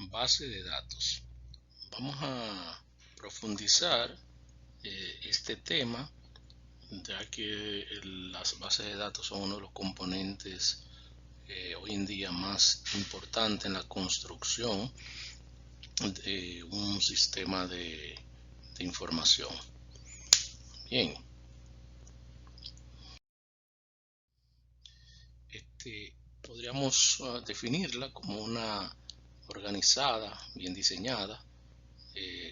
Base de datos. Vamos a profundizar este tema, ya que las bases de datos son uno de los componentes hoy en día más importantes en la construcción de un sistema de información. Bien, podríamos definirla como una organizada, bien diseñada,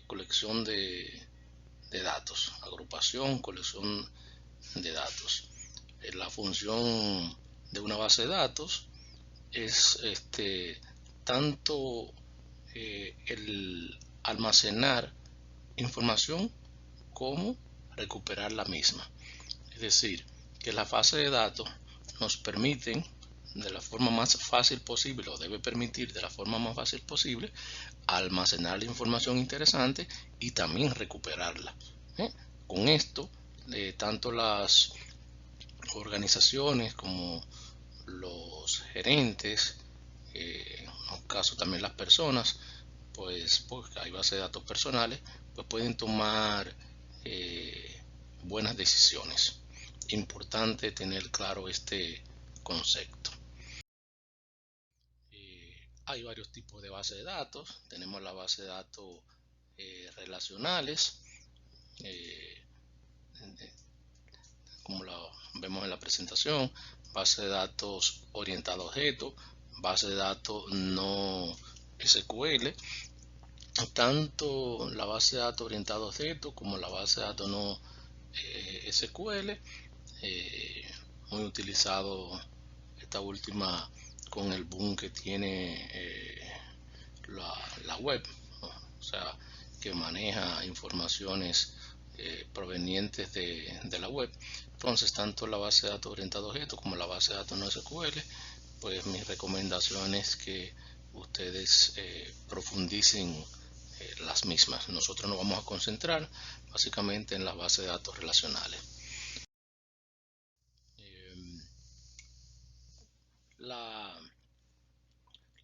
colección de datos, agrupación, colección de datos. La función de una base de datos es tanto el almacenar información como recuperar la misma. Es decir, que las bases de datos nos permiten de la forma más fácil posible, o debe permitir de la forma más fácil posible, almacenar la información interesante y también recuperarla. Con esto, tanto las organizaciones como los gerentes, en un caso también las personas, pues porque hay bases de datos personales, pues pueden tomar buenas decisiones. Importante tener claro este concepto. Hay varios tipos de bases de datos. Tenemos la base de datos relacionales, eh, como la vemos en la presentación, base de datos orientada a objetos, base de datos no SQL. Tanto la base de datos orientada a objetos como la base de datos no SQL, muy utilizado esta última con el boom que tiene la web, ¿no? O sea, que maneja informaciones provenientes de la web. Entonces, tanto la base de datos orientada a objetos como la base de datos no SQL, pues mi recomendación es que ustedes profundicen las mismas. Nosotros nos vamos a concentrar básicamente en las bases de datos relacionales. La,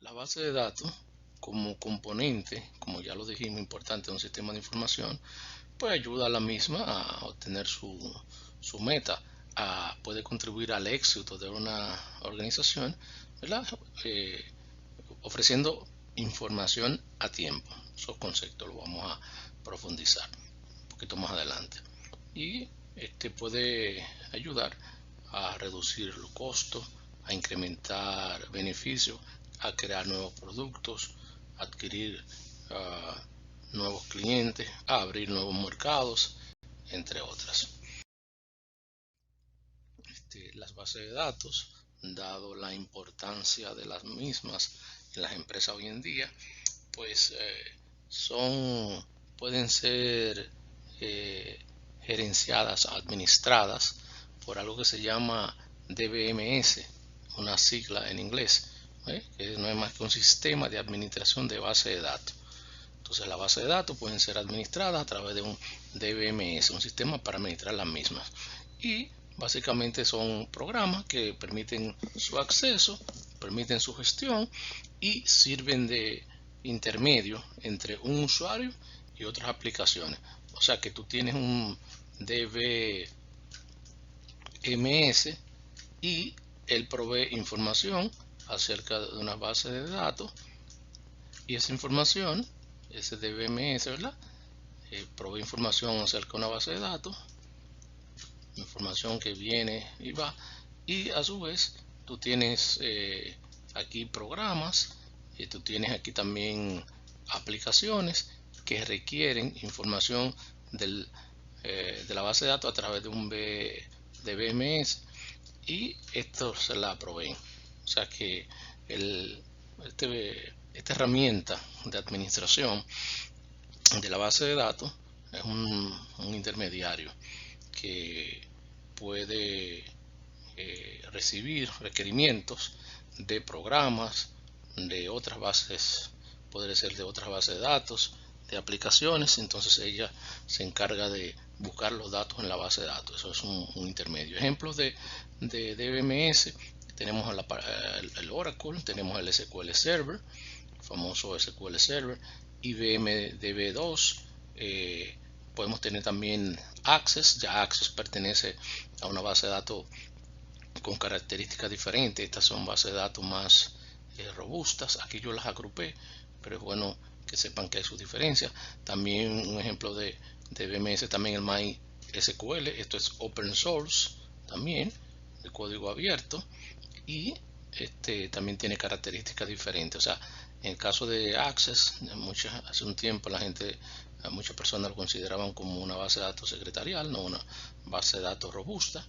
la base de datos como componente, como ya lo dijimos, importante de un sistema de información, pues ayuda a la misma a obtener su meta, puede contribuir al éxito de una organización, ¿verdad? Ofreciendo información a tiempo. Esos conceptos los vamos a profundizar un poquito más adelante. Y puede ayudar a reducir los costos, a incrementar beneficios, a crear nuevos productos, a adquirir nuevos clientes, a abrir nuevos mercados, entre otras. Las bases de datos, dado la importancia de las mismas en las empresas hoy en día, pues pueden ser gerenciadas, administradas por algo que se llama DBMS, una sigla en inglés, que no es más que un sistema de administración de base de datos. Entonces las bases de datos pueden ser administradas a través de un DBMS, un sistema para administrar las mismas. Y básicamente son programas que permiten su acceso, permiten su gestión y sirven de intermedio entre un usuario y otras aplicaciones. O sea que tú tienes un DBMS y él provee información acerca de una base de datos, y esa información, ese DBMS, ¿verdad? Provee información acerca de una base de datos, información que viene y va, y a su vez tú tienes aquí programas, y tú tienes aquí también aplicaciones que requieren información de la base de datos a través de un DBMS, y esto se la proveen. O sea que esta herramienta de administración de la base de datos es un intermediario que puede recibir requerimientos de programas, de otras bases, puede ser de otras bases de datos, de aplicaciones. Entonces ella se encarga de buscar los datos en la base de datos. Eso es un intermedio. Ejemplos de DBMS: tenemos el Oracle, tenemos el SQL Server, famoso SQL Server, IBM DB2, podemos tener también Access. Ya Access pertenece a una base de datos con características diferentes. Estas son bases de datos más robustas. Aquí yo las agrupé, pero es bueno que sepan que hay sus diferencias. También un ejemplo de BMS, también el MySQL. Esto es open source también, de código abierto, y también tiene características diferentes. O sea, en el caso de Access, hace un tiempo muchas personas lo consideraban como una base de datos secretarial, no una base de datos robusta.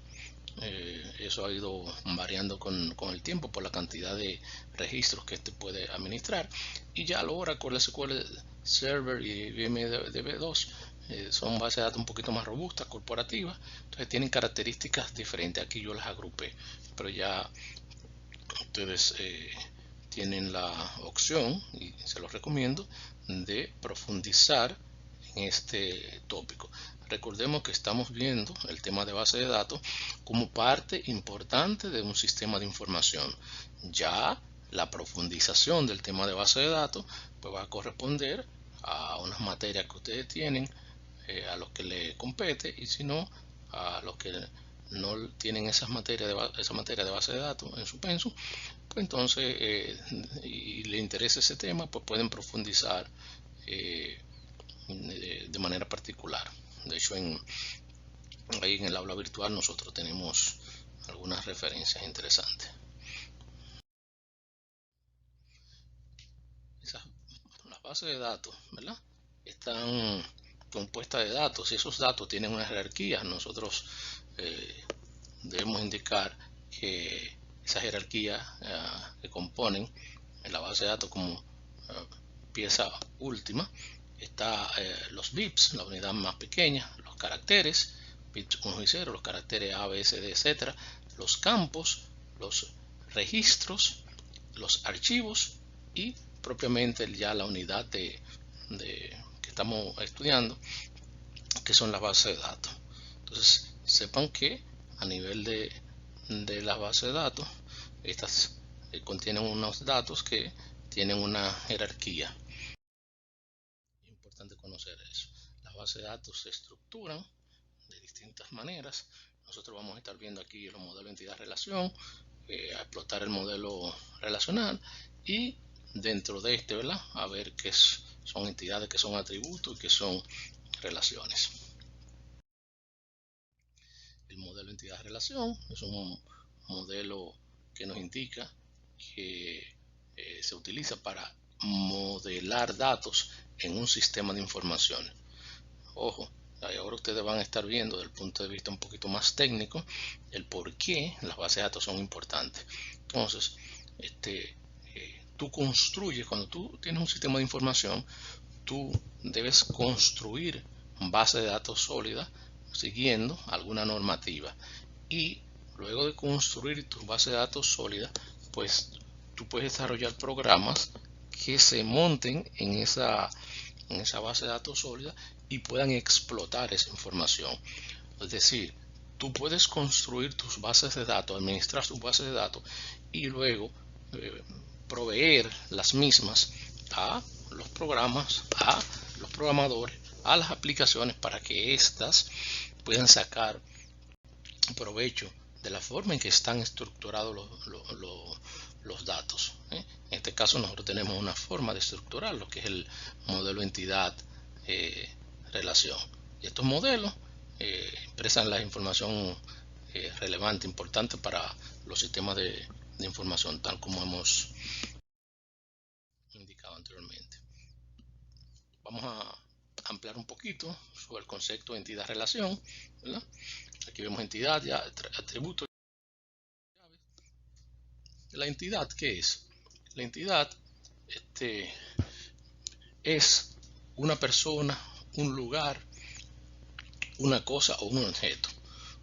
Eso ha ido variando con el tiempo por la cantidad de registros que puede administrar, y ya lo Oracle SQL Server y IBM DB2 son bases de datos un poquito más robustas, corporativas. Entonces tienen características diferentes. Aquí yo las agrupé, pero ya ustedes tienen la opción, y se los recomiendo, de profundizar en este tópico. Recordemos que estamos viendo el tema de base de datos como parte importante de un sistema de información. Ya la profundización del tema de base de datos pues va a corresponder a unas materias que ustedes tienen, a los que le compete, y si no, a los que no tienen esa materia de base de datos en su pensum, pues entonces y le interesa ese tema, pues pueden profundizar de manera particular. De hecho, ahí en el aula virtual nosotros tenemos algunas referencias interesantes. Las bases de datos, ¿verdad?, están compuestas de datos, y esos datos tienen una jerarquía. Nosotros debemos indicar que esa jerarquía que componen en la base de datos como pieza última está los bits, la unidad más pequeña, los caracteres, bits 1 y 0, los caracteres A, B, C, D, etc., los campos, los registros, los archivos, y propiamente ya la unidad que estamos estudiando, que son las bases de datos. Entonces sepan que a nivel de la base de datos, estas contienen unos datos que tienen una jerarquía. Es importante conocer eso. Las bases de datos se estructuran de distintas maneras. Nosotros vamos a estar viendo aquí los modelos de entidad-relación, a explotar el modelo relacional, y dentro de ¿verdad?, a ver qué son entidades, qué son atributos y qué son relaciones. El modelo de entidad-relación es un modelo que nos indica que se utiliza para modelar datos en un sistema de información. Ojo, ahora ustedes van a estar viendo desde el punto de vista un poquito más técnico el por qué las bases de datos son importantes. Entonces, tú construyes, cuando tú tienes un sistema de información, tú debes construir bases de datos sólidas siguiendo alguna normativa, y luego de construir tu base de datos sólida, pues tú puedes desarrollar programas que se monten en esa base de datos sólida y puedan explotar esa información. Es decir, tú puedes construir tus bases de datos, administrar tus bases de datos, y luego proveer las mismas a los programas, a los programadores, a las aplicaciones, para que éstas puedan sacar provecho de la forma en que están estructurados los datos. En este caso nosotros tenemos una forma de estructurar lo que es el modelo entidad relación, y estos modelos expresan la información relevante, importante para los sistemas de información, tal como hemos indicado anteriormente. Vamos a ampliar un poquito sobre el concepto de entidad-relación, ¿verdad? Aquí vemos entidad, ya atributo. La entidad, ¿qué es? La entidad es una persona, un lugar, una cosa o un objeto,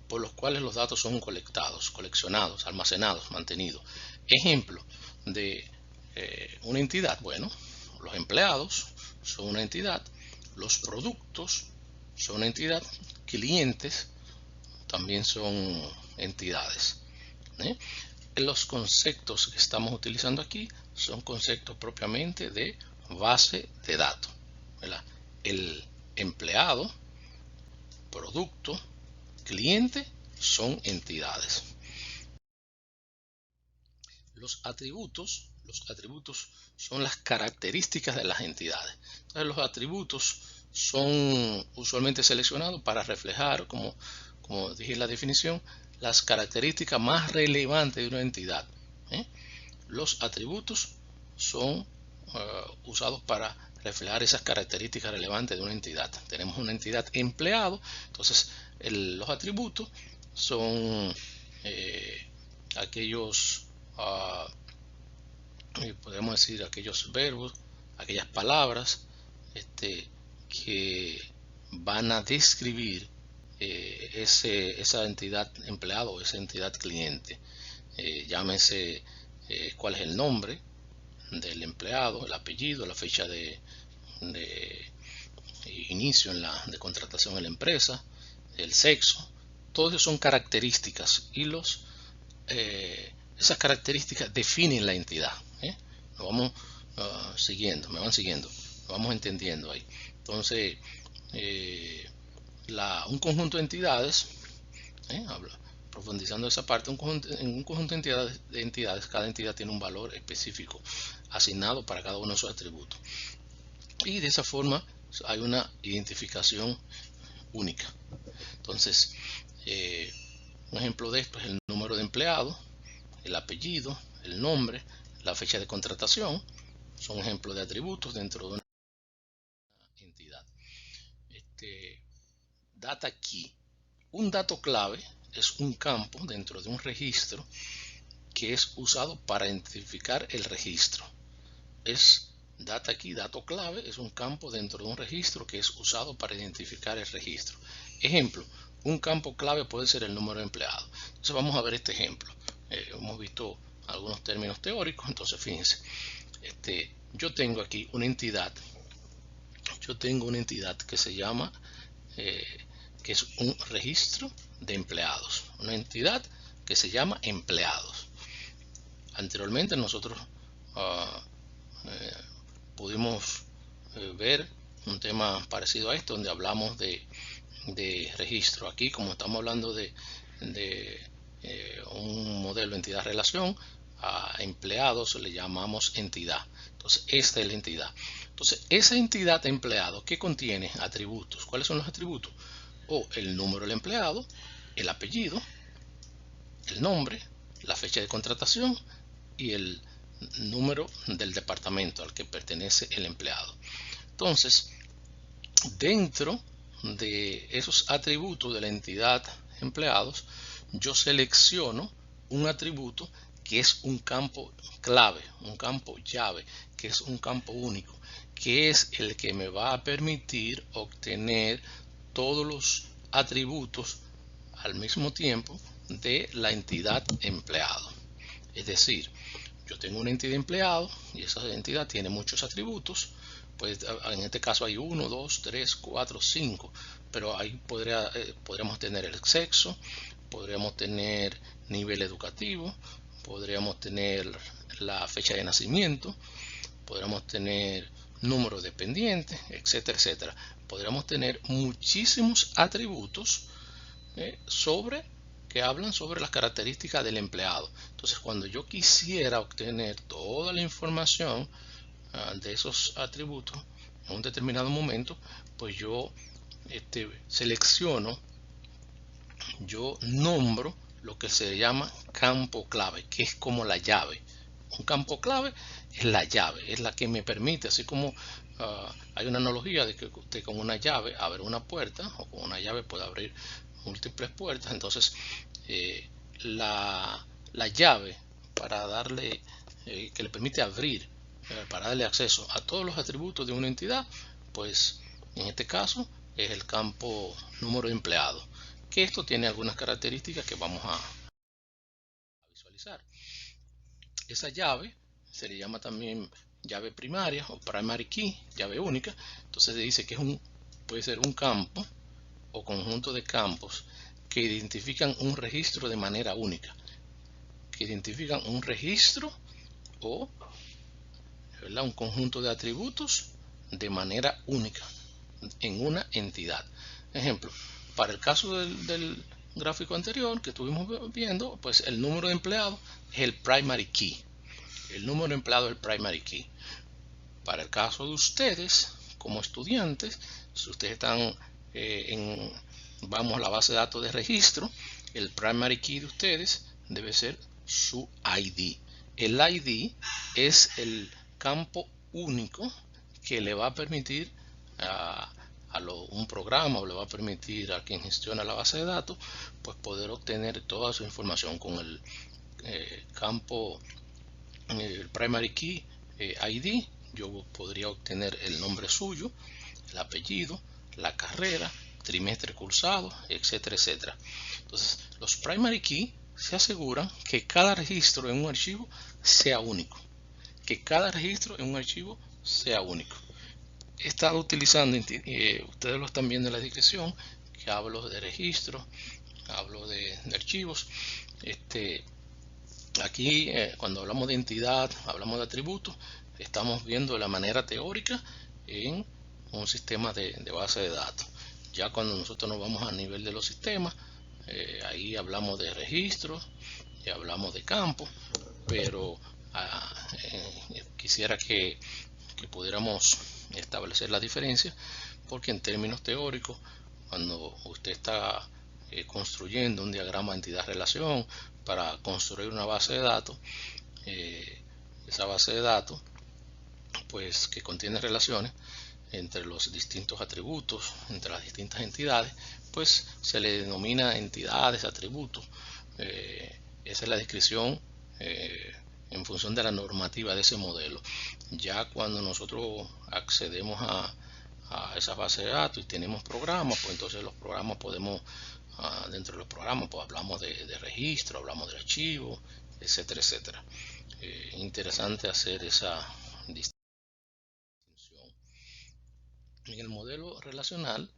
por los cuales los datos son colectados, coleccionados, almacenados, mantenidos. Ejemplo de una entidad: bueno, los empleados son una entidad, los productos son una entidad, clientes también son entidades. los conceptos que estamos utilizando aquí son conceptos propiamente de base de datos, ¿verdad? El empleado, producto, cliente son entidades. Los atributos son las características de las entidades. Entonces, los atributos son usualmente seleccionados para reflejar, como dije en la definición, las características más relevantes de una entidad. Los atributos son usados para reflejar esas características relevantes de una entidad. Tenemos una entidad empleado, entonces los atributos son aquellos podemos decir aquellos verbos, aquellas palabras que van a describir esa entidad empleado o esa entidad cliente. Llámese cuál es el nombre del empleado, el apellido, la fecha de inicio de contratación en la empresa, el sexo. Todo eso son características y esas características definen la entidad. Nos vamos siguiendo, me van siguiendo, nos vamos entendiendo ahí. Entonces, un conjunto de entidades, profundizando esa parte, en un conjunto de entidades, cada entidad tiene un valor específico asignado para cada uno de sus atributos. Y de esa forma hay una identificación única. Entonces, un ejemplo de esto es el número de empleados, el apellido, el nombre, la fecha de contratación. Son ejemplos de atributos dentro de una entidad. Data key. Un dato clave es un campo dentro de un registro que es usado para identificar el registro. Data key, dato clave, es un campo dentro de un registro que es usado para identificar el registro. Ejemplo, un campo clave puede ser el número de empleados. Entonces vamos a ver este ejemplo. Hemos visto algunos términos teóricos, entonces fíjense. Yo tengo aquí una entidad. Yo tengo una entidad que se llama, que es un registro de empleados. Una entidad que se llama empleados. Anteriormente nosotros pudimos ver un tema parecido a esto, donde hablamos de registro. Aquí, como estamos hablando de un modelo entidad-relación, a empleados le llamamos entidad. Entonces, esta es la entidad. Entonces, esa entidad de empleado, ¿qué contiene? Atributos. ¿Cuáles son los atributos? El número del empleado, el apellido, el nombre, la fecha de contratación y el número del departamento al que pertenece el empleado. Entonces, dentro de esos atributos de la entidad empleados, yo selecciono un atributo que es un campo clave, un campo llave, que es un campo único, que es el que me va a permitir obtener todos los atributos al mismo tiempo de la entidad empleado. Es decir, yo tengo una entidad empleado y esa entidad tiene muchos atributos. Pues en este caso hay 1, 2, 3, 4, 5, pero ahí podríamos tener el sexo, podríamos tener nivel educativo, podríamos tener la fecha de nacimiento, podríamos tener número de dependientes, etcétera, etcétera. Podríamos tener muchísimos atributos que hablan sobre las características del empleado. Entonces, cuando yo quisiera obtener toda la información de esos atributos en un determinado momento, pues yo selecciono, yo nombro lo que se llama campo clave, que es como la llave. Un campo clave es la llave, es la que me permite, así como hay una analogía de que usted con una llave abre una puerta, o con una llave puede abrir múltiples puertas. Entonces la llave para darle que le permite abrir, para darle acceso a todos los atributos de una entidad, pues en este caso es el campo número de empleado, que esto tiene algunas características que vamos a visualizar. Esa llave se le llama también llave primaria o primary key, llave única. Entonces se dice que puede ser un campo o conjunto de campos que identifican un registro de manera única, que identifican un registro o, ¿verdad?, un conjunto de atributos de manera única en una entidad. Ejemplo, para el caso del gráfico anterior que estuvimos viendo, pues el número de empleados es el primary key. El número de empleados es el primary key. Para el caso de ustedes, como estudiantes, si ustedes están vamos a la base de datos de registro, el primary key de ustedes debe ser su ID. El ID es el campo único que le va a permitir un programa, o le va a permitir a quien gestiona la base de datos, pues poder obtener toda su información con el campo, el primary key ID. Yo podría obtener el nombre suyo, el apellido, la carrera, trimestre cursado, etcétera, etcétera. Entonces, los primary key se aseguran que cada registro en un archivo sea único. Que cada registro en un archivo sea único. He estado utilizando, ustedes lo están viendo en la descripción, que hablo de registros, hablo de archivos. Aquí, cuando hablamos de entidad, hablamos de atributos, estamos viendo la manera teórica en un sistema de base de datos. Ya cuando nosotros nos vamos a nivel de los sistemas, ahí hablamos de registros y hablamos de campos, pero quisiera que pudiéramos establecer la diferencia, porque en términos teóricos, cuando usted está construyendo un diagrama de entidad-relación para construir una base de datos, esa base de datos pues que contiene relaciones entre los distintos atributos, entre las distintas entidades, pues se le denomina entidades, atributos. Esa es la descripción en función de la normativa de ese modelo. Ya cuando nosotros accedemos a esa base de datos y tenemos programas, pues entonces los programas podemos, dentro de los programas, pues hablamos de registro, hablamos de archivo, etcétera, etcétera. Interesante hacer esa distinción. En el modelo relacional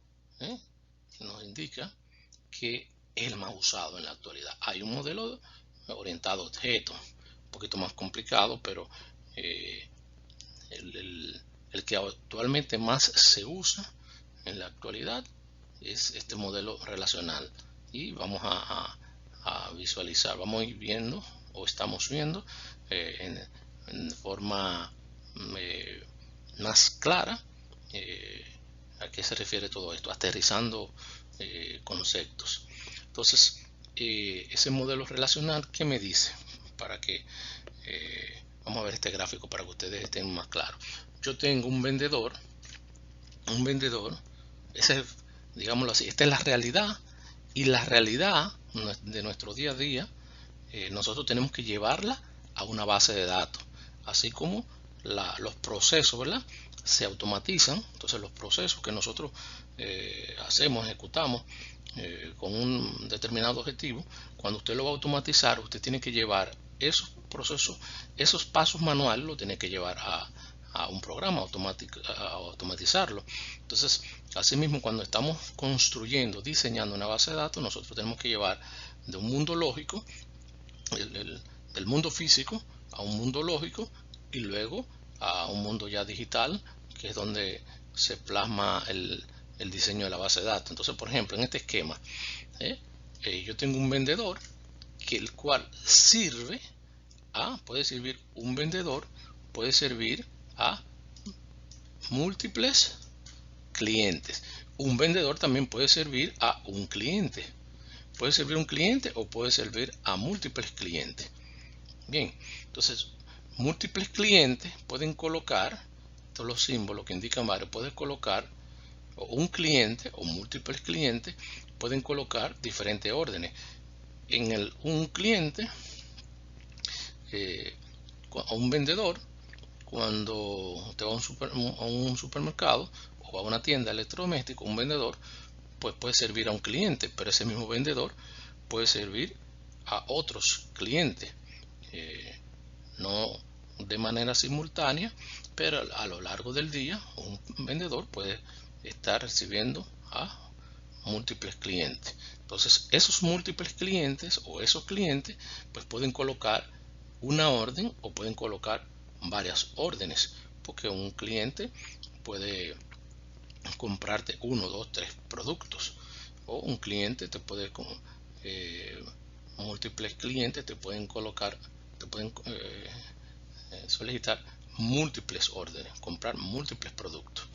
nos indica que es el más usado en la actualidad. Hay un modelo orientado a objetos, un poquito más complicado, pero el que actualmente más se usa en la actualidad es este modelo relacional. Y vamos a visualizar, vamos a ir viendo, o estamos viendo en forma más clara a qué se refiere todo esto, aterrizando conceptos. Entonces, ese modelo relacional, ¿qué me dice? Para que vamos a ver este gráfico para que ustedes estén más claros. Yo tengo un vendedor, ese, digámoslo así, esta es la realidad, y la realidad de nuestro día a día, nosotros tenemos que llevarla a una base de datos, así como los procesos, ¿verdad?, se automatizan. Entonces los procesos que nosotros hacemos, ejecutamos con un determinado objetivo, cuando usted lo va a automatizar, usted tiene que llevar esos procesos, esos pasos manuales, lo tiene que llevar a un programa automático, a automatizarlo. Entonces, asimismo, cuando estamos construyendo, diseñando una base de datos, nosotros tenemos que llevar de un mundo lógico, del mundo físico a un mundo lógico, y luego a un mundo ya digital, que es donde se plasma el diseño de la base de datos. Entonces, por ejemplo, en este esquema, yo tengo un vendedor, que el cual sirve puede servir un vendedor, puede servir a múltiples clientes. Un vendedor también puede servir a un cliente. Puede servir a un cliente o puede servir a múltiples clientes. Bien, entonces múltiples clientes pueden colocar, todos los símbolos que indican varios, pueden colocar, o un cliente o múltiples clientes pueden colocar diferentes órdenes. En un cliente, a un vendedor, cuando te va a un supermercado o a una tienda de electrodomésticos, un vendedor pues puede servir a un cliente, pero ese mismo vendedor puede servir a otros clientes, no de manera simultánea, pero a lo largo del día un vendedor puede estar recibiendo a múltiples clientes. Entonces esos múltiples clientes o esos clientes pues pueden colocar una orden o pueden colocar varias órdenes, porque un cliente puede comprarte 1, 2, 3 productos, o un cliente te puede múltiples clientes te pueden colocar, te pueden solicitar múltiples órdenes, comprar múltiples productos.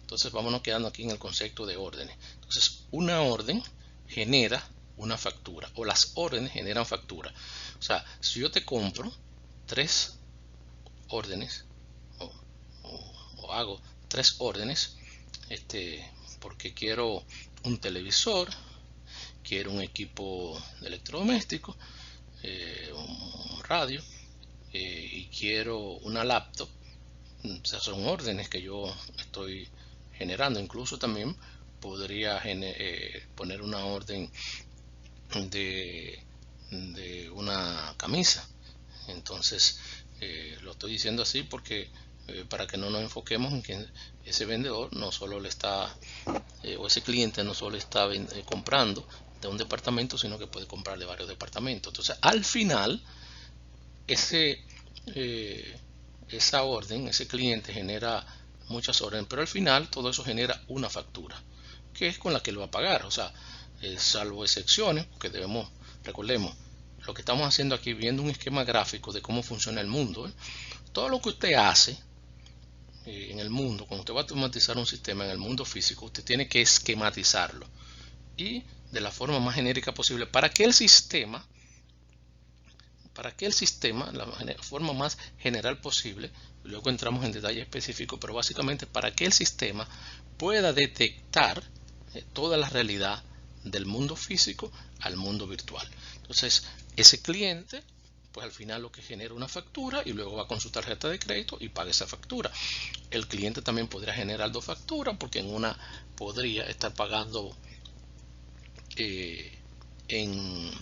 Entonces vámonos quedando aquí en el concepto de órdenes. Entonces una orden genera una factura, o las órdenes generan factura. O sea, si yo te compro 3 órdenes o hago 3 órdenes, porque quiero un televisor, quiero un equipo de electrodoméstico, un radio, y quiero una laptop. O sea, son órdenes que yo estoy generando. Incluso también podría poner una orden de una camisa. Entonces lo estoy diciendo así porque para que no nos enfoquemos en que ese vendedor no solo le está o ese cliente no solo está comprando de un departamento, sino que puede comprar de varios departamentos. Entonces al final esa orden, ese cliente genera muchas órdenes, pero al final todo eso genera una factura que es con la que él va a pagar. O sea, salvo excepciones, porque recordemos, lo que estamos haciendo aquí, viendo un esquema gráfico de cómo funciona el mundo. Todo lo que usted hace en el mundo, cuando usted va a automatizar un sistema en el mundo físico, usted tiene que esquematizarlo y de la forma más genérica posible para que el sistema, la forma más general posible, luego entramos en detalle específico, pero básicamente para que el sistema pueda detectar toda la realidad del mundo físico al mundo virtual. Entonces ese cliente pues al final lo que genera una factura y luego va con su tarjeta de crédito y paga esa factura. El cliente también podría generar 2 facturas, porque en una podría estar pagando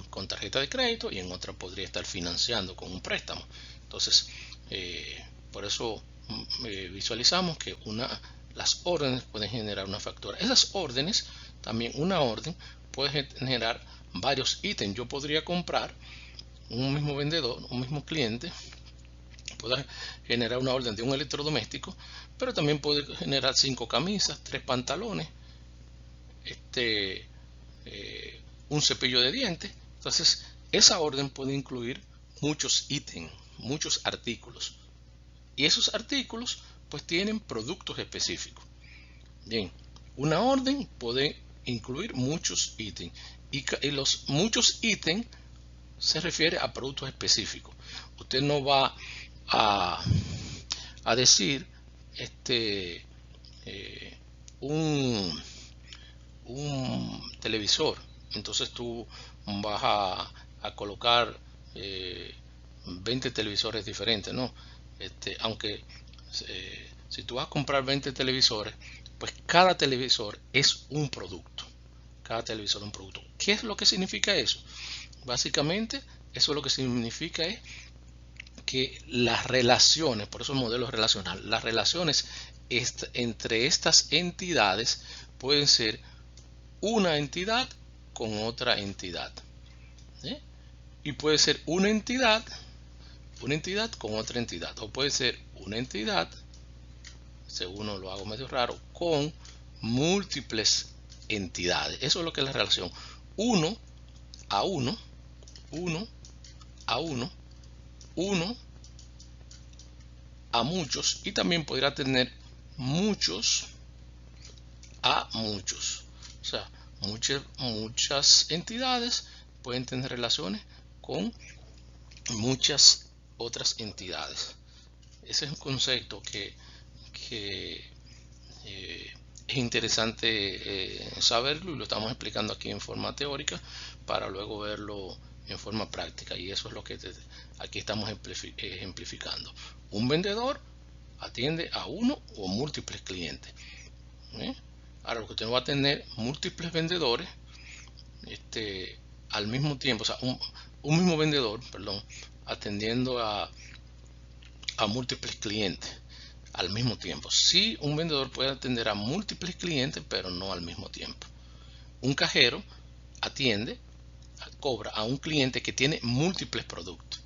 con tarjeta de crédito y en otra podría estar financiando con un préstamo. Entonces por eso visualizamos que las órdenes pueden generar una factura. Esas órdenes, también una orden puede generar varios ítems. Yo podría comprar un mismo vendedor, un mismo cliente, puede generar una orden de un electrodoméstico, pero también puede generar 5 camisas, 3 pantalones, un cepillo de dientes. Entonces esa orden puede incluir muchos ítems, muchos artículos, y esos artículos pues tienen productos específicos. Bien, una orden puede incluir muchos ítems, y los muchos ítems se refiere a productos específicos. Usted no va a decir un televisor, entonces tú vas a colocar 20 televisores diferentes, ¿no? Aunque si tú vas a comprar 20 televisores, pues cada televisor es un producto. Cada televisor es un producto. ¿Qué es lo que significa eso? Básicamente, eso lo que significa es que las relaciones, por eso el modelo relacional, las relaciones entre estas entidades pueden ser una entidad con otra entidad, y puede ser una entidad con otra entidad, o puede ser una entidad, según lo hago medio raro, con múltiples entidades. Eso es lo que es la relación uno a uno, uno a uno, uno a muchos, y también podría tener muchos a muchos. O sea, muchas entidades pueden tener relaciones con muchas otras entidades. Ese es un concepto que es interesante saberlo, y lo estamos explicando aquí en forma teórica para luego verlo en forma práctica, y eso es lo que aquí estamos ejemplificando. Un vendedor atiende a uno o múltiples clientes. Ahora, lo que usted no va a tener múltiples vendedores al mismo tiempo, o sea, un mismo vendedor, perdón, atendiendo a múltiples clientes al mismo tiempo. Sí, un vendedor puede atender a múltiples clientes, pero no al mismo tiempo. un cajero cobra a un cliente que tiene múltiples productos.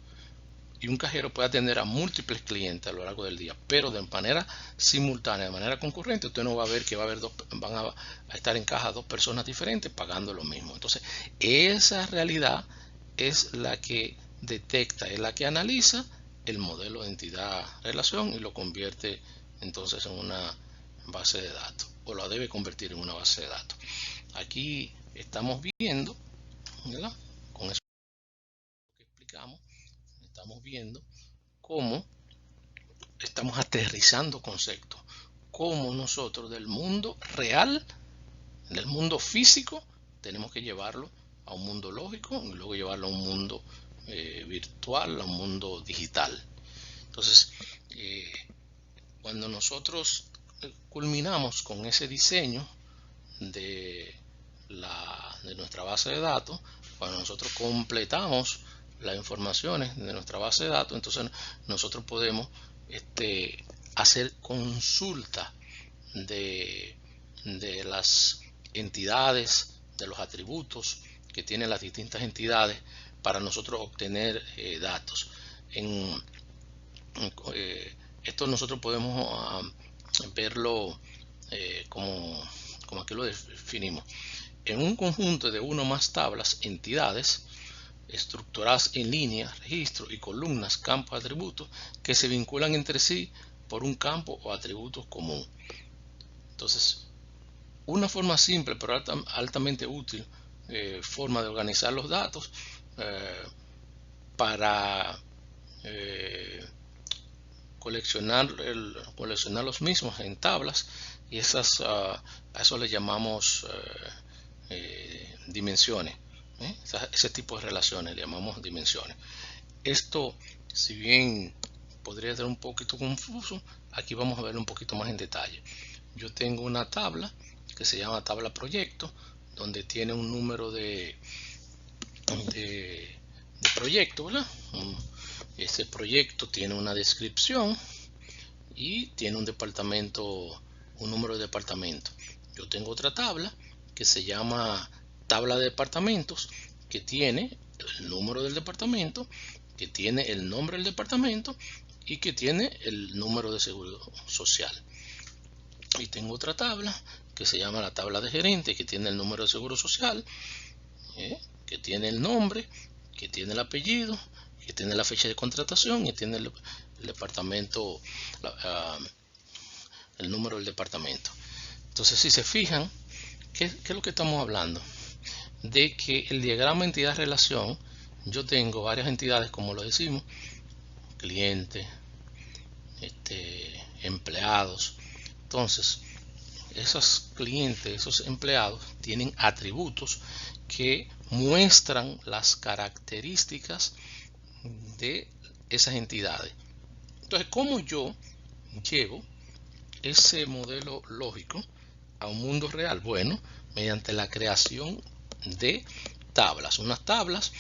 Y un cajero puede atender a múltiples clientes a lo largo del día, pero de manera simultánea, de manera concurrente, usted no va a ver que van a estar en caja dos personas diferentes pagando lo mismo. Entonces, esa realidad es la que detecta, es la que analiza el modelo de entidad-relación y lo convierte entonces en una base de datos, o lo debe convertir en una base de datos. Aquí estamos viendo, ¿verdad? Con eso que explicamos, estamos viendo cómo estamos aterrizando conceptos, cómo nosotros del mundo real, del mundo físico, tenemos que llevarlo a un mundo lógico y luego llevarlo a un mundo virtual, a un mundo digital. Entonces, cuando nosotros culminamos con ese diseño de nuestra base de datos, cuando nosotros completamos las informaciones de nuestra base de datos, entonces nosotros podemos hacer consulta de las entidades, de los atributos que tienen las distintas entidades para nosotros obtener datos. Esto nosotros podemos verlo como aquí lo definimos. En un conjunto de uno o más tablas, entidades estructuradas en líneas, registros y columnas, campos, atributos que se vinculan entre sí por un campo o atributos común. Entonces, una forma simple pero altamente útil forma de organizar los datos para coleccionar los mismos en tablas, y a eso le llamamos dimensiones. Ese tipo de relaciones le llamamos dimensiones. Esto, si bien podría ser un poquito confuso, aquí vamos a verlo un poquito más en detalle. Yo tengo una tabla que se llama tabla proyecto, donde tiene un número de proyecto, ¿verdad? Este proyecto tiene una descripción y tiene un departamento, un número de departamento. Yo tengo otra tabla que se llama tabla de departamentos, que tiene el número del departamento, que tiene el nombre del departamento y que tiene el número de seguro social. Y tengo otra tabla que se llama la tabla de gerente, que tiene el número de seguro social, que tiene el nombre, que tiene el apellido, que tiene la fecha de contratación y tiene el departamento, el número del departamento. Entonces, si se fijan, ¿qué es lo que estamos hablando? De que el diagrama entidad-relación, yo tengo varias entidades, como lo decimos, clientes, empleados. Entonces, esos clientes, esos empleados tienen atributos que muestran las características de esas entidades. Entonces, ¿cómo yo llevo ese modelo lógico a un mundo real? Bueno, mediante la creación de tablas. Unas tablas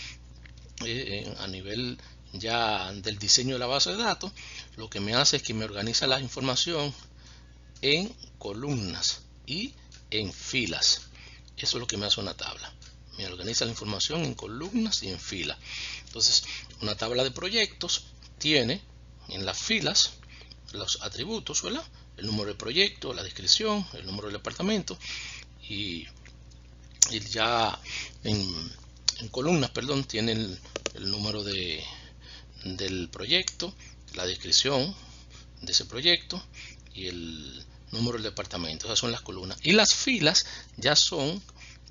a nivel ya del diseño de la base de datos, lo que me hace es que me organiza la información en columnas y en filas. Eso es lo que me hace una tabla. Me organiza la información en columnas y en filas. Entonces, una tabla de proyectos tiene en las filas los atributos, ¿verdad? El número de proyecto, la descripción, el número del departamento, y ya en columnas, perdón, tiene el número del proyecto, la descripción de ese proyecto y el número del departamento. Esas son las columnas. Y las filas ya son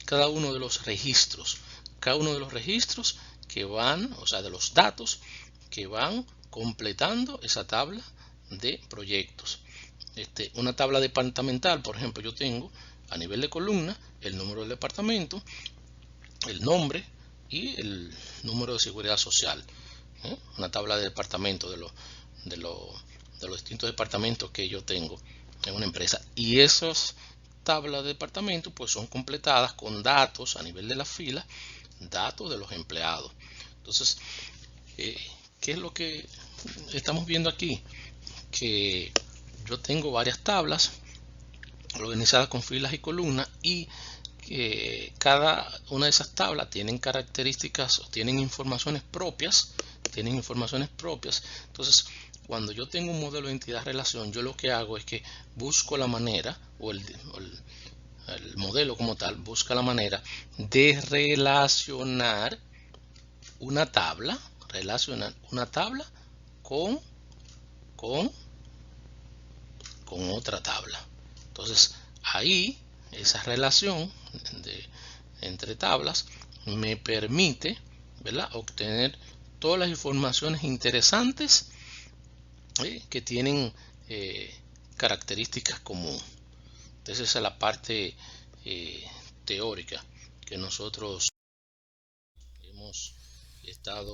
cada uno de los registros. Cada uno de los registros que van, o sea, de los datos que van completando esa tabla de proyectos. Una tabla departamental, por ejemplo, yo tengo a nivel de columna el número del departamento, el nombre y el número de seguridad social. Una tabla de departamento de los distintos departamentos que yo tengo en una empresa, y esas tablas de departamento pues son completadas con datos a nivel de la fila, datos de los empleados. Entonces, ¿qué es lo que estamos viendo aquí? Que yo tengo varias tablas organizadas con filas y columnas, y cada una de esas tablas tienen características o tienen informaciones propias. Entonces, cuando yo tengo un modelo de entidad-relación, yo lo que hago es que busco la manera, el modelo como tal, busca la manera de relacionar una tabla con otra tabla. Entonces, ahí esa relación entre tablas me permite, ¿verdad?, obtener todas las informaciones interesantes que tienen características comunes. Entonces, esa es la parte teórica que nosotros hemos estado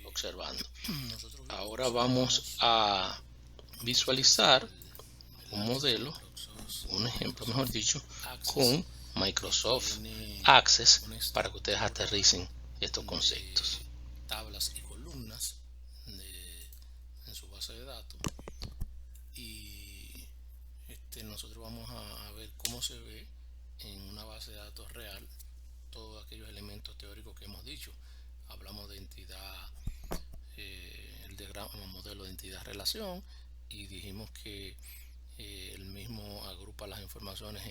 observando. Ahora vamos a visualizar un modelo, un ejemplo mejor dicho, con Microsoft Access para que ustedes aterricen estos conceptos. Tablas y columnas en su base de datos, y nosotros vamos a ver cómo se ve en una base de datos real todos aquellos elementos teóricos que hemos dicho. Hablamos de entidad, el diagrama modelo de entidad relación, y dijimos que el mismo agrupa las informaciones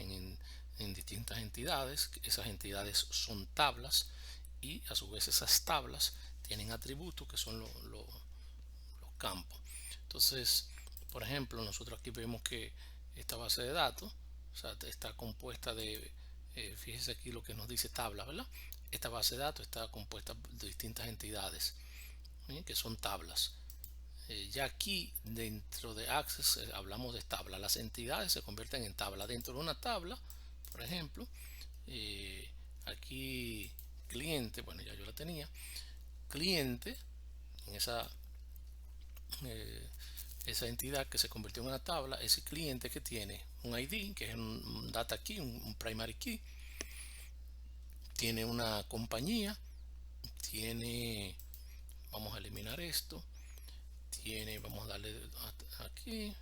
en distintas entidades. Esas entidades son tablas, y a su vez esas tablas tienen atributos que son los campos. Entonces, por ejemplo, nosotros aquí vemos que esta base de datos, o sea, está compuesta de, fíjese aquí lo que nos dice tabla, ¿verdad? Esta base de datos está compuesta de distintas entidades, que son tablas. Ya aquí dentro de Access hablamos de tabla. Las entidades se convierten en tabla. Dentro de una tabla, por ejemplo, aquí cliente, bueno, ya yo la tenía, cliente, en esa entidad que se convirtió en una tabla, ese cliente que tiene un ID, que es un data key, un primary key, tiene una compañía, tiene, vamos a eliminar esto, vamos a darle aquí,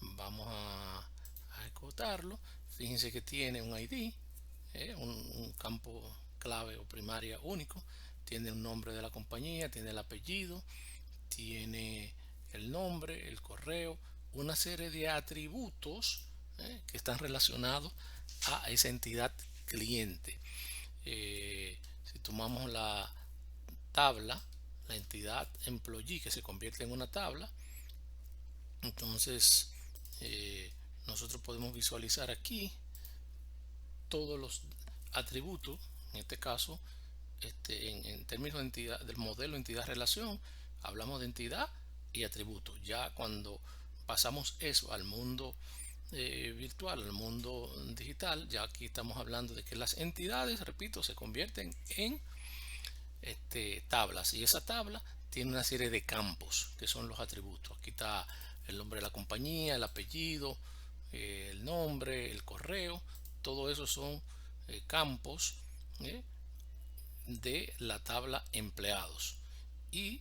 vamos a ejecutarlo. Fíjense que tiene un ID, un campo clave o primaria único, tiene un nombre de la compañía, tiene el apellido, tiene el nombre, el correo, una serie de atributos que están relacionados a esa entidad cliente. Si tomamos la tabla, la entidad employee, que se convierte en una tabla, entonces nosotros podemos visualizar aquí todos los atributos. En este caso, en términos de entidad, del modelo entidad-relación, hablamos de entidad y atributos. Ya cuando pasamos eso al mundo virtual, al mundo digital, ya aquí estamos hablando de que las entidades, repito, se convierten en tablas, y esa tabla tiene una serie de campos que son los atributos. Aquí está el nombre de la compañía, el apellido, el nombre, el correo. Todo eso son campos de la tabla empleados. Y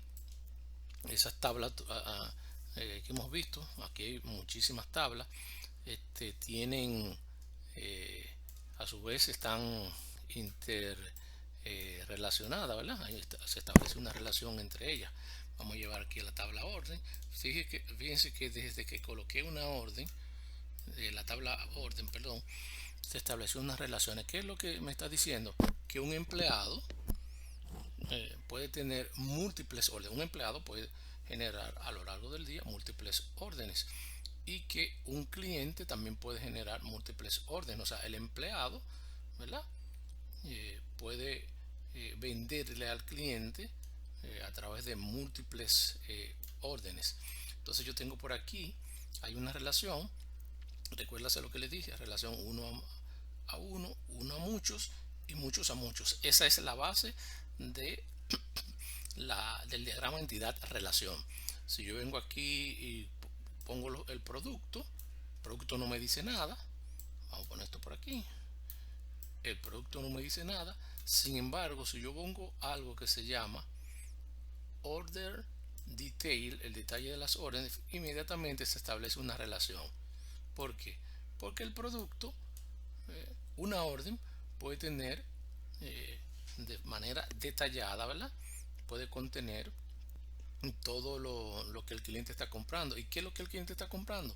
esas tablas que hemos visto, aquí hay muchísimas tablas, tienen a su vez están interrelacionadas, ¿verdad? Ahí se establece una relación entre ellas. Vamos a llevar aquí a la tabla orden. Fíjense que desde que coloqué una orden, la tabla orden, perdón, se estableció unas relaciones. ¿Qué es lo que me está diciendo? Que un empleado puede tener múltiples órdenes. Un empleado puede generar a lo largo del día múltiples órdenes, y que un cliente también puede generar múltiples órdenes. O sea, el empleado, ¿verdad?, puede venderle al cliente a través de múltiples órdenes. Entonces yo tengo por aquí, hay una relación, recuérdase lo que les dije, relación 1 a 1, 1 a muchos y muchos a muchos. Esa es la base del diagrama entidad-relación. Si yo vengo aquí y pongo el producto no me dice nada. Vamos a poner esto por aquí. El producto no me dice nada. Sin embargo, si yo pongo algo que se llama order detail, el detalle de las órdenes, inmediatamente se establece una relación. ¿Por qué? Porque el producto una orden puede tener de manera detallada, ¿verdad? Puede contener todo lo que el cliente está comprando. ¿Y qué es lo que el cliente está comprando?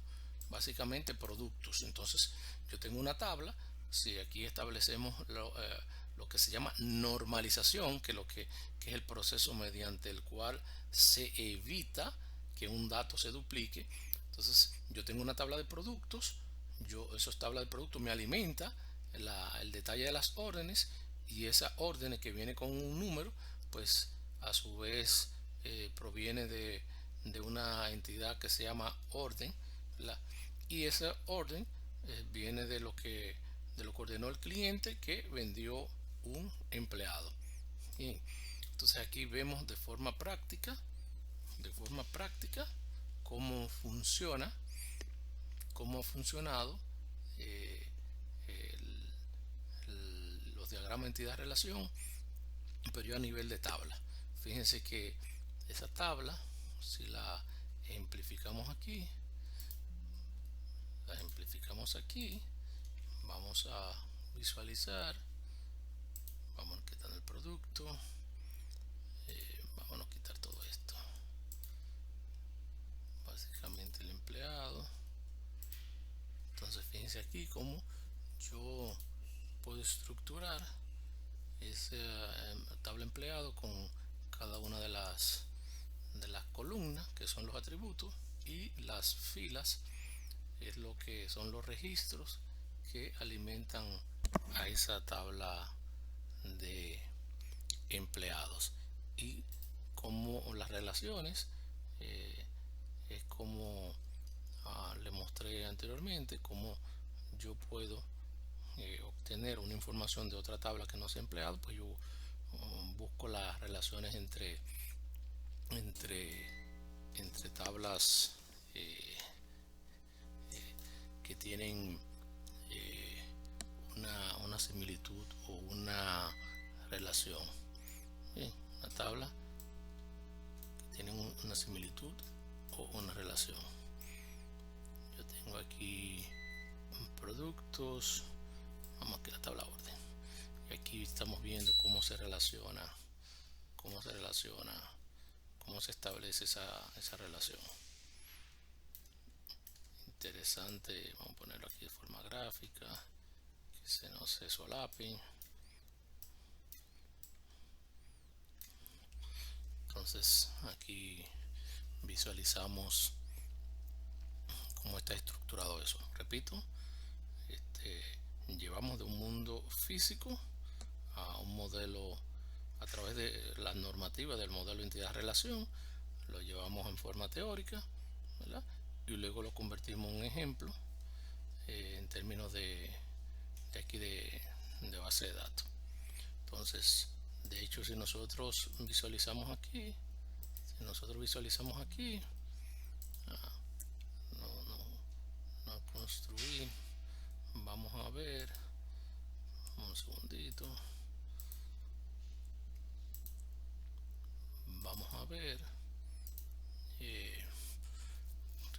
Básicamente productos. Entonces yo tengo una tabla. Si aquí establecemos lo que se llama normalización, que es el proceso mediante el cual se evita que un dato se duplique. Entonces yo tengo una tabla de productos, esa tabla de productos me alimenta el detalle de las órdenes, y esa orden que viene con un número, pues a su vez proviene de una entidad que se llama orden, ¿verdad? Y esa orden viene de lo que ordenó el cliente que vendió un empleado. Bien, entonces aquí vemos de forma práctica cómo ha funcionado eh, los diagramas de entidad-relación, pero yo a nivel de tabla. Fíjense que esa tabla, si la ejemplificamos aquí, vamos a visualizar, vamos a quitar el producto, vamos a quitar todo esto, básicamente el empleado. Entonces fíjense aquí cómo yo puedo estructurar esa tabla empleado con cada una de las columnas, que son los atributos, y las filas es lo que son los registros que alimentan a esa tabla de empleados. Y como las relaciones, es como le mostré anteriormente, como yo puedo obtener una información de otra tabla que no sea empleado. Pues yo busco las relaciones entre tablas que tienen una similitud o una relación. Bien, una tabla que tiene una similitud o una relación. Yo tengo aquí productos, vamos aquí a la tabla orden, y aquí estamos viendo cómo se establece esa relación. Interesante. Vamos a ponerlo aquí de forma gráfica, que se no se solapen. Entonces aquí visualizamos cómo está estructurado eso. Repito, llevamos de un mundo físico a un modelo a través de la normativa del modelo entidad-relación. Lo llevamos en forma teórica, ¿verdad? Y luego lo convertimos en un ejemplo en términos de aquí de base de datos. Entonces, de hecho, si nosotros visualizamos aquí, no construir, vamos a ver, un segundito, vamos a ver, si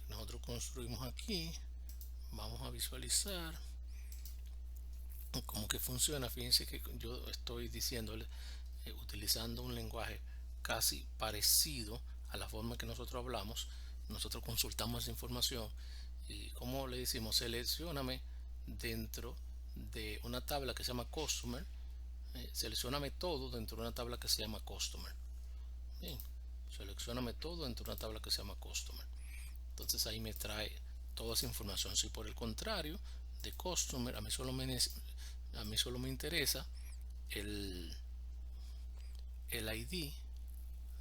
nosotros construimos aquí, vamos a visualizar cómo que funciona. Fíjense que yo estoy diciéndole, utilizando un lenguaje casi parecido a la forma que nosotros hablamos. Nosotros consultamos esa información y como le decimos, seleccioname dentro de una tabla que se llama Customer, seleccioname todo dentro de una tabla que se llama Customer. Bien, seleccioname todo dentro de una tabla que se llama Customer. Entonces ahí me trae toda esa información. Si por el contrario de Customer, a mí solo me interesa el ID,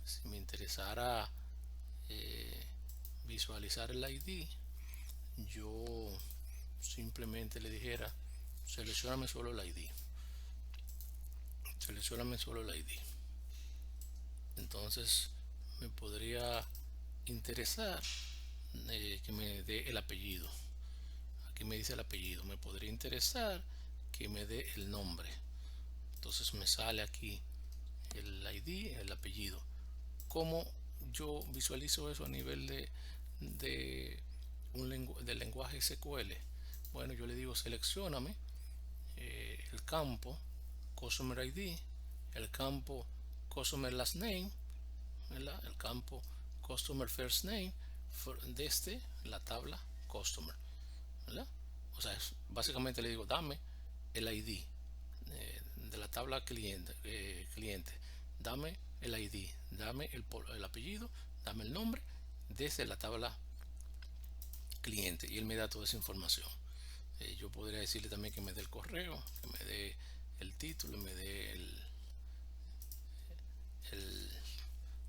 si me interesara visualizar el ID, yo simplemente le dijera seleccioname solo el ID, entonces me podría interesar que me dé el apellido. Aquí me dice el apellido. Me podría interesar que me dé el nombre. Entonces me sale aquí el ID, el apellido. ¿Cómo yo visualizo eso a nivel del lenguaje SQL? Bueno, yo le digo seleccioname el campo Customer ID, el campo Customer Last Name, ¿verdad? El campo Customer First Name desde la tabla Customer, ¿verdad? O sea, básicamente le digo, dame el ID de la tabla cliente, dame el ID, dame el apellido, dame el nombre desde la tabla cliente, y él me da toda esa información. Yo podría decirle también que me dé el correo, que me dé el título, me dé el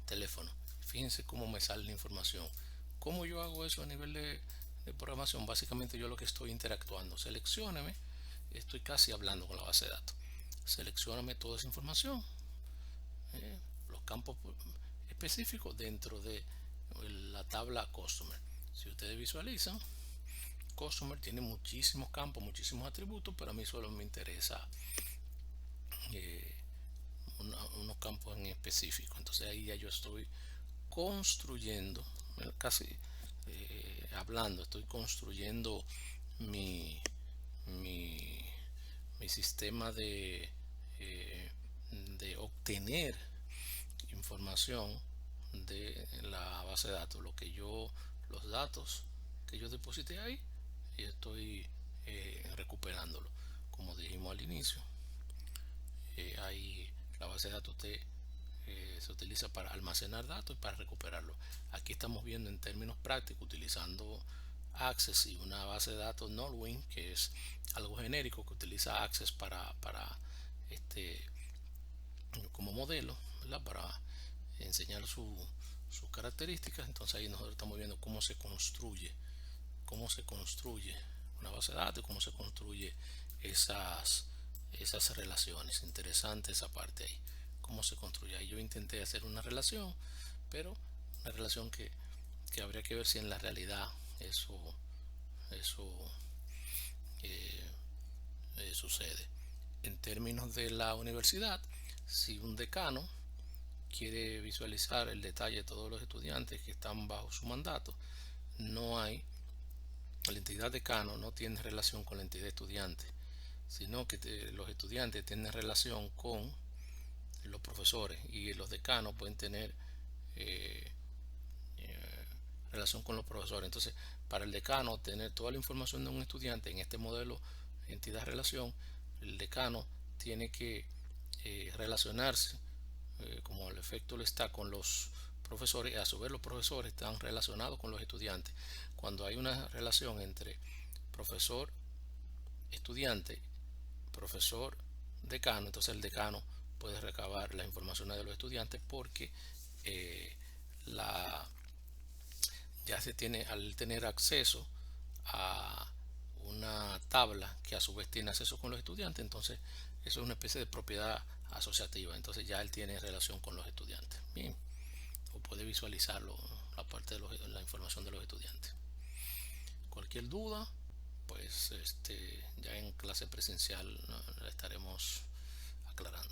teléfono. Fíjense cómo me sale la información. ¿Cómo yo hago eso a nivel de programación? Básicamente yo lo que estoy interactuando. Seleccióneme, estoy casi hablando con la base de datos. Seleccióname toda esa información, los campos específicos dentro de la tabla Customer. Si ustedes visualizan, Customer tiene muchísimos campos, muchísimos atributos, pero a mí solo me interesa unos campos en específico. Entonces ahí ya yo estoy construyendo, casi hablando, estoy construyendo mi, mi, mi sistema de obtener información de la base de datos, los datos que yo deposité ahí, y estoy recuperándolo. Como dijimos al inicio, ahí la base de datos se utiliza para almacenar datos y para recuperarlos. Aquí estamos viendo en términos prácticos utilizando Access y una base de datos Norwin, que es algo genérico que utiliza Access para como modelo, ¿verdad? Para enseñar sus características. Entonces ahí nosotros estamos viendo cómo se construye una base de datos y cómo se construye esas relaciones. Interesante esa parte ahí, cómo se construye. Ahí yo intenté hacer una relación, pero una relación que habría que ver si en la realidad eso sucede. En términos de la universidad, si un decano quiere visualizar el detalle de todos los estudiantes que están bajo su mandato, la entidad decano no tiene relación con la entidad estudiante, sino que los estudiantes tienen relación con los profesores, y los decanos pueden tener relación con los profesores. Entonces, para el decano tener toda la información de un estudiante en este modelo entidad-relación, el decano tiene que relacionarse, como el efecto lo está, con los profesores, y a su vez los profesores están relacionados con los estudiantes. Cuando hay una relación entre profesor, estudiante, profesor, decano, entonces el decano puede recabar la información de los estudiantes, porque ya se tiene, al tener acceso a una tabla que a su vez tiene acceso con los estudiantes, entonces eso es una especie de propiedad asociativa. Entonces ya él tiene relación con los estudiantes. Bien, o puede visualizarlo, la parte de la información de los estudiantes. Cualquier duda, pues ya en clase presencial la estaremos aclarando.